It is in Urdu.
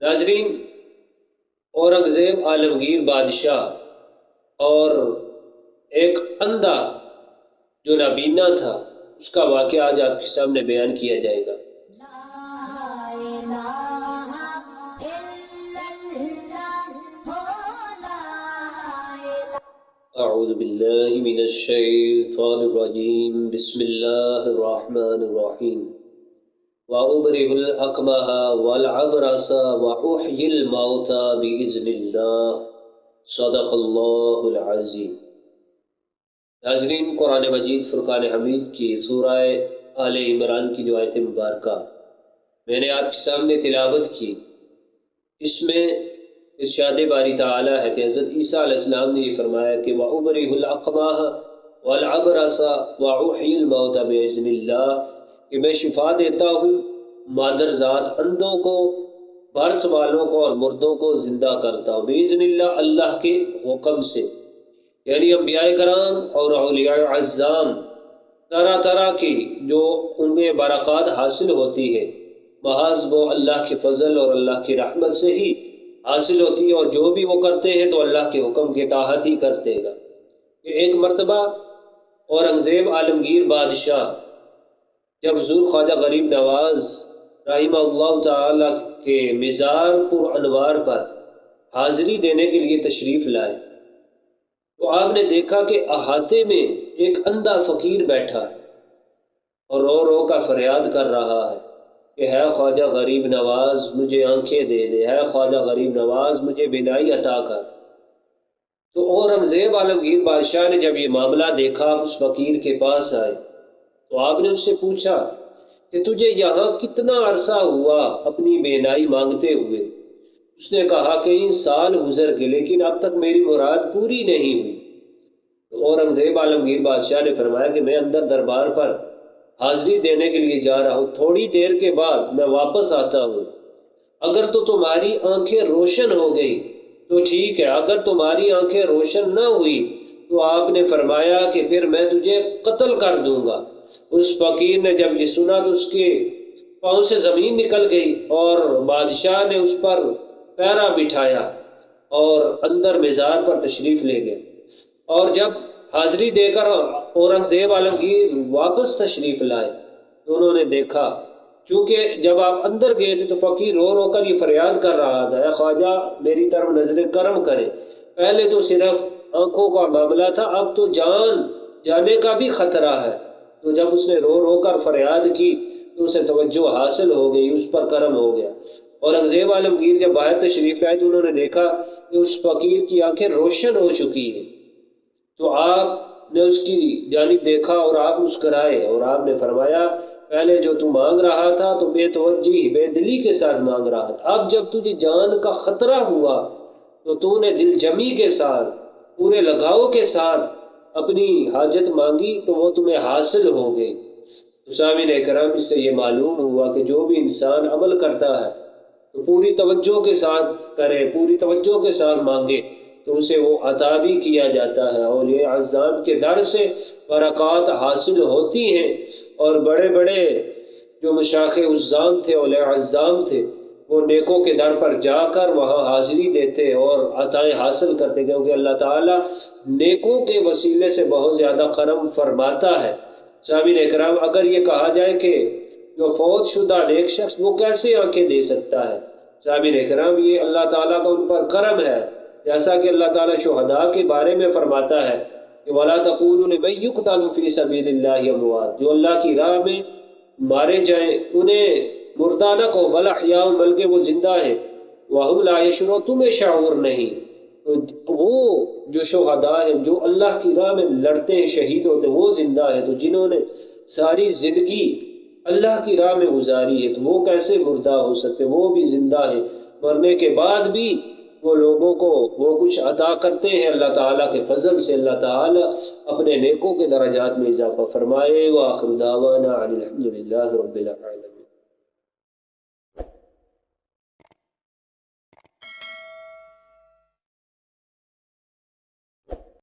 ناظرین، اورنگزیب عالمگیر بادشاہ اور ایک اندھا جو نابینا تھا، اس کا واقعہ آج آپ کے سامنے بیان کیا جائے گا۔ اعوذ باللہ من الشیطان الرجیم، بسم اللہ الرحمن الرحیم۔ وَأُبْرِئُ الْأَكْمَحَ وَالْأَبْرَصَ وَأُحْيِي الْمَوْتَى بِإِذْنِ اللَّهِ صدق اللہ العظیم۔ ناظرین، قرآن مجید فرقان حمید کی سورہ آل عمران کی جو آیت مبارکہ میں نے آپ کے سامنے تلاوت کی، اس میں ارشاد باری تعالیٰ ہے کہ حضرت عیسیٰ علیہ السلام نے یہ فرمایا کہ وَأُبْرِئُ الْأَكْمَحَ وَالْأَبْرَصَ وَأُحْيِي الْمَوْتَى بِإِذْنِ اللَّهِ، کہ میں شفا دیتا ہوں مادر ذات اندھوں کو، برس والوں کو اور مردوں کو زندہ کرتا ہوں، بِإِذْنِ اللَّهِ، اللہ کے حکم سے۔ یعنی انبیاء کرام اور اولیاء اعظام طرح طرح کی جو انہیں برکات حاصل ہوتی ہے، محض وہ اللہ کے فضل اور اللہ کی رحمت سے ہی حاصل ہوتی ہے، اور جو بھی وہ کرتے ہیں تو اللہ کے حکم کے تحت ہی کرتے گا۔ ایک مرتبہ اورنگزیب عالمگیر بادشاہ جب حضور خواجہ غریب نواز رحمہ اللہ تعالی کے مزار پر انوار پر حاضری دینے کے لیے تشریف لائے تو آپ نے دیکھا کہ احاطے میں ایک اندھا فقیر بیٹھا ہے اور رو رو کا فریاد کر رہا ہے کہ ہے خواجہ غریب نواز مجھے آنکھیں دے دے، ہے خواجہ غریب نواز مجھے بینائی عطا کر۔ تو اورنگزیب عالمگیر بادشاہ نے جب یہ معاملہ دیکھا، اس فقیر کے پاس آئے تو آپ نے اس سے پوچھا کہ تجھے یہاں کتنا عرصہ ہوا اپنی بینائی مانگتے ہوئے؟ اس نے کہا کہ 3 سال گزر گئے لیکن اب تک میری مراد پوری نہیں ہوئی۔ تو اورنگزیب عالمگیر بادشاہ نے فرمایا کہ میں اندر دربار پر حاضری دینے کے لیے جا رہا ہوں، تھوڑی دیر کے بعد میں واپس آتا ہوں، اگر تو تمہاری آنکھیں روشن ہو گئی تو ٹھیک ہے، اگر تمہاری آنکھیں روشن نہ ہوئی تو آپ نے فرمایا کہ پھر میں تجھے قتل کر دوں گا۔ اس فقیر نے جب یہ سنا تو اس کے پاؤں سے زمین نکل گئی اور بادشاہ نے اس پر پیرا بٹھایا اور اندر مزار پر تشریف لے گئے۔ اور جب حاضری دے کر اورنگزیب عالمگیر واپس تشریف لائے تو انہوں نے دیکھا، چونکہ جب آپ اندر گئے تھے تو فقیر رو رو کر یہ فریاد کر رہا تھا، اے خواجہ میری طرف نظر کرم کرے، پہلے تو صرف آنکھوں کا معاملہ تھا، اب تو جان جانے کا بھی خطرہ ہے۔ تو جب اس نے رو رو کر فریاد کی تو اسے توجہ حاصل ہو گئی، اس پر کرم ہو گیا۔ اورنگزیب عالمگیر جب باہر تشریف لائے تو انہوں نے دیکھا کہ اس فقیر کی آنکھیں روشن ہو چکی ہیں۔ تو آپ نے اس کی جانب دیکھا اور آپ مسکرائے اور آپ نے فرمایا پہلے جو تو مانگ رہا تھا تو بے توجہی بے دلی کے ساتھ مانگ رہا تھا، اب جب تجھے جان کا خطرہ ہوا تو تو نے دل جمی کے ساتھ پورے لگاؤ کے ساتھ اپنی حاجت مانگی تو وہ تمہیں حاصل ہو گئی۔ تو سامعین کرام، اس سے یہ معلوم ہوا کہ جو بھی انسان عمل کرتا ہے تو پوری توجہ کے ساتھ کرے، پوری توجہ کے ساتھ مانگے تو اسے وہ عطا بھی کیا جاتا ہے۔ اولیاء اعظام کے در سے برکات حاصل ہوتی ہیں، اور بڑے بڑے جو مشائخ اعظام تھے، اولیاء اعظام تھے، وہ نیکوں کے در پر جا کر وہاں حاضری دیتے اور عطائیں حاصل کرتے، کیونکہ اللہ تعالیٰ نیکوں کے وسیلے سے بہت زیادہ کرم فرماتا ہے۔ سامعین اکرام، اگر یہ کہا جائے کہ جو فوت شدہ نیک شخص وہ کیسے آنکھیں دے سکتا ہے، سامعین اکرام یہ اللہ تعالیٰ کا ان پر کرم ہے، جیسا کہ اللہ تعالیٰ شہداء کے بارے میں فرماتا ہے کہ وَلَا تَقُولُوا لِمَن يُقْتَلُ فِي سَبِيلِ اللَّهِ أَمْوَاتٌ، جو اللہ کی راہ میں مارے جائیں انہیں مردہ نہ کہو، بل احیاء، بلکہ وہ زندہ ہیں، وَهُمْ لَا يَشْعُرُونَ، تمہیں شعور نہیں۔ تو وہ جو شہداء ہیں جو اللہ کی راہ میں لڑتے ہیں، شہید ہوتے ہیں، وہ زندہ ہیں۔ تو جنہوں نے ساری زندگی اللہ کی راہ میں گزاری ہے تو وہ کیسے مردہ ہو سکتے؟ وہ بھی زندہ ہیں، مرنے کے بعد بھی وہ لوگوں کو وہ کچھ عطا کرتے ہیں اللہ تعالیٰ کے فضل سے۔ اللہ تعالیٰ اپنے نیکوں کے درجات میں اضافہ فرمائے۔ وآخر دعوانا الحمد للہ رب العالمین۔